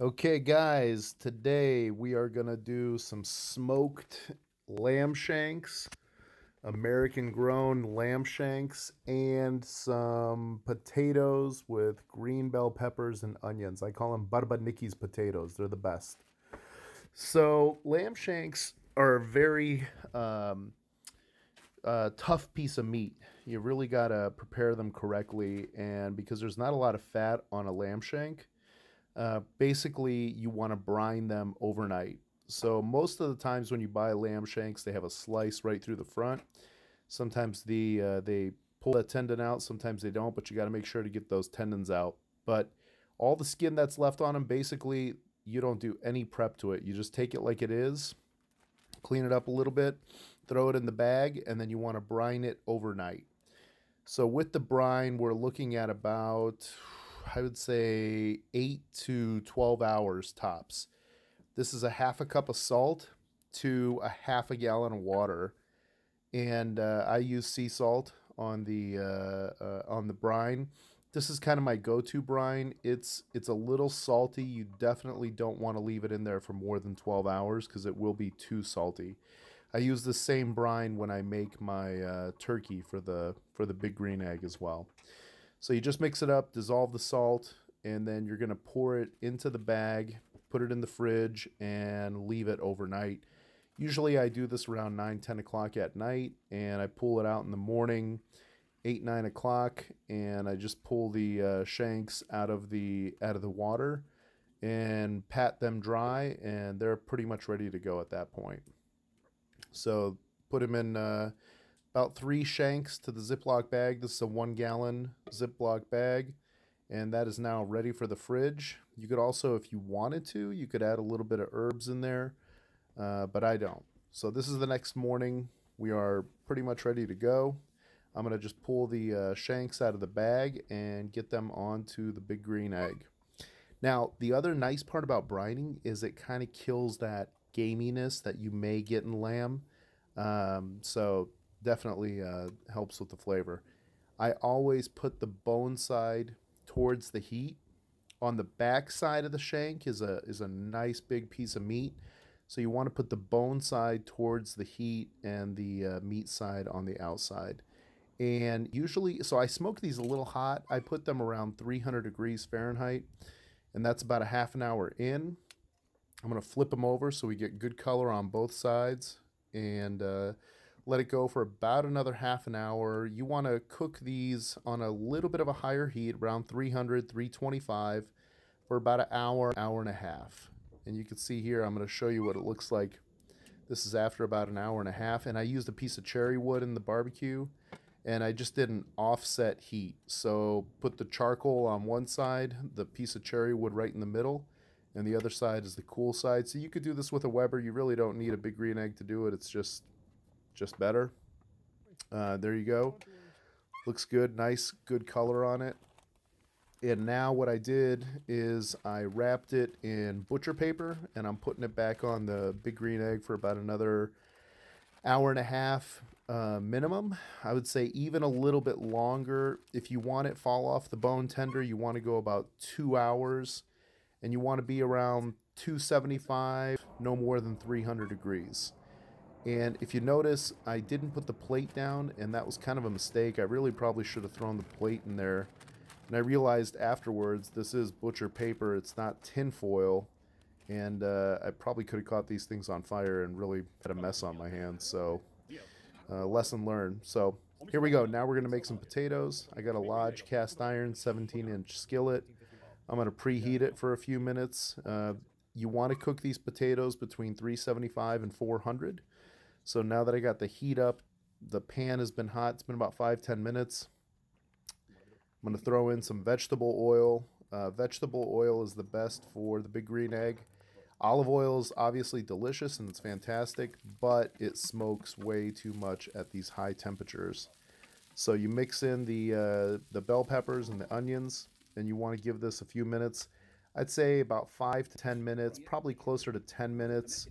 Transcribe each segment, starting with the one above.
Okay, guys, today we are going to do some smoked lamb shanks, American grown lamb shanks, and some potatoes with green bell peppers and onions. I call them Barba Nicky's potatoes, they're the best. So, lamb shanks are a very tough piece of meat. You really got to prepare them correctly, and because there's not a lot of fat on a lamb shank, basically, you want to brine them overnight. So most of the times when you buy lamb shanks, they have a slice right through the front. Sometimes they pull that tendon out, sometimes they don't, but you got to make sure to get those tendons out. But all the skin that's left on them, basically, you don't do any prep to it. You just take it like it is, clean it up a little bit, throw it in the bag, and then you want to brine it overnight. So with the brine, we're looking at about, I would say, 8 to 12 hours tops. This is a half a cup of salt to a half a gallon of water, and I use sea salt on the brine. This is kind of my go-to brine. It's a little salty. You definitely don't want to leave it in there for more than 12 hours because it will be too salty. I use the same brine when I make my turkey for the big green egg as well. So you just mix it up, dissolve the salt, and then you're going to pour it into the bag, put it in the fridge, and leave it overnight. Usually I do this around 9, 10 o'clock at night, and I pull it out in the morning, 8, 9 o'clock, and I just pull the shanks out of the water and pat them dry, and they're pretty much ready to go at that point. So put them in about 3 shanks to the Ziploc bag. This is a 1 gallon Ziploc bag, and that is now ready for the fridge. You could also, if you wanted to, you could add a little bit of herbs in there, but I don't. So this is the next morning. We are pretty much ready to go. I'm going to just pull the shanks out of the bag and get them onto the big green egg. Now, the other nice part about brining is it kind of kills that gaminess that you may get in lamb. So definitely helps with the flavor. I always put the bone side towards the heat. On the back side of the shank is a nice big piece of meat. So you want to put the bone side towards the heat and the meat side on the outside. And usually, so I smoke these a little hot. I put them around 300 degrees Fahrenheit, and that's about a half an hour in. I'm going to flip them over so we get good color on both sides, and let it go for about another half an hour. You want to cook these on a little bit of a higher heat, around 300, 325, for about an hour, hour and a half. And you can see here, I'm going to show you what it looks like. This is after about an hour and a half, and I used a piece of cherry wood in the barbecue, and I just did an offset heat. So put the charcoal on one side, the piece of cherry wood right in the middle, and the other side is the cool side. So you could do this with a Weber. You really don't need a big green egg to do it. It's just better. There you go. Looks good. Nice, good color on it. And now what I did is I wrapped it in butcher paper, and I'm putting it back on the big green egg for about another hour and a half minimum. I would say even a little bit longer. If you want it fall off the bone tender, you want to go about 2 hours, and you want to be around 275, no more than 300 degrees. And if you notice, I didn't put the plate down, and that was kind of a mistake. I really probably should have thrown the plate in there. And I realized afterwards, this is butcher paper, it's not tin foil. And I probably could have caught these things on fire and really had a mess on my hands. So, lesson learned. So, here we go. Now we're going to make some potatoes. I got a Lodge cast iron 17-inch skillet. I'm going to preheat it for a few minutes. You want to cook these potatoes between 375 and 400. So now that I got the heat up, the pan has been hot. It's been about 5-10 minutes. I'm going to throw in some vegetable oil. Vegetable oil is the best for the big green egg. Olive oil is obviously delicious and it's fantastic, but it smokes way too much at these high temperatures. So you mix in the bell peppers and the onions, and you want to give this a few minutes. I'd say about 5 to 10 minutes, probably closer to 10 minutes.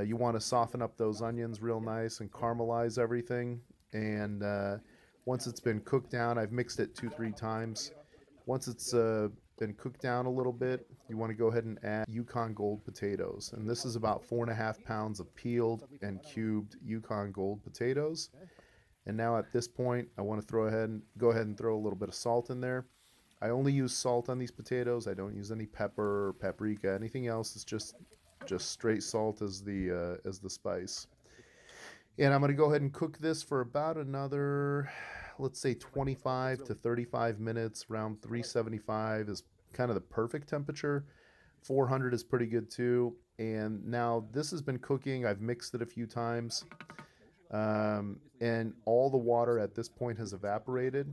You want to soften up those onions real nice and caramelize everything. And once it's been cooked down, I've mixed it 2-3 times. Once it's been cooked down a little bit, you want to go ahead and add Yukon Gold potatoes. And this is about 4.5 pounds of peeled and cubed Yukon Gold potatoes. And now at this point, I want to go ahead and throw a little bit of salt in there. I only use salt on these potatoes. I don't use any pepper or paprika. Anything else is just straight salt as the spice. And I'm going to go ahead and cook this for about another, let's say 25 to 35 minutes. Around 375 is kind of the perfect temperature. 400 is pretty good too. And now this has been cooking. I've mixed it a few times. And all the water at this point has evaporated.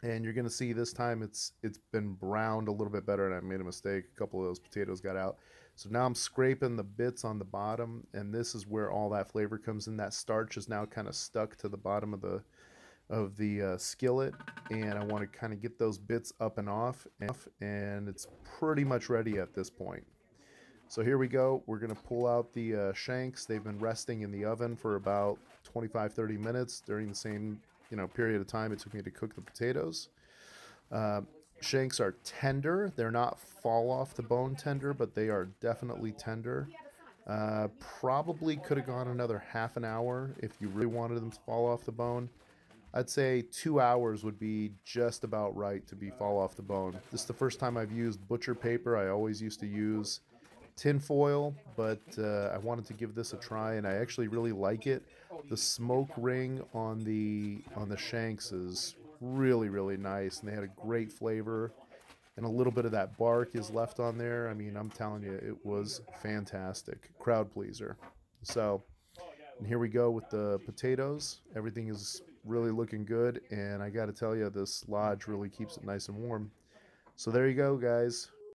And you're going to see this time it's been browned a little bit better, and I made a mistake. A couple of those potatoes got out. So now I'm scraping the bits on the bottom, and this is where all that flavor comes in. That starch is now kind of stuck to the bottom of the skillet, and I want to kind of get those bits up and off, and it's pretty much ready at this point. So here we go. We're going to pull out the shanks. They've been resting in the oven for about 25-30 minutes during the same period of time it took me to cook the potatoes. Shanks are tender. They're not fall off the bone tender, but they are definitely tender. Probably could have gone another half an hour if you really wanted them to fall off the bone. I'd say 2 hours would be just about right to be fall off the bone. This is the first time I've used butcher paper. I always used to use tin foil, but I wanted to give this a try, and I actually really like it. The smoke ring on the shanks is really nice, and they had a great flavor, and a little bit of that bark is left on there. I mean, I'm telling you, it was fantastic. Crowd pleaser. So, and here we go with the potatoes. Everything is really looking good, and I got to tell you, this lodge really keeps it nice and warm. So there you go, guys.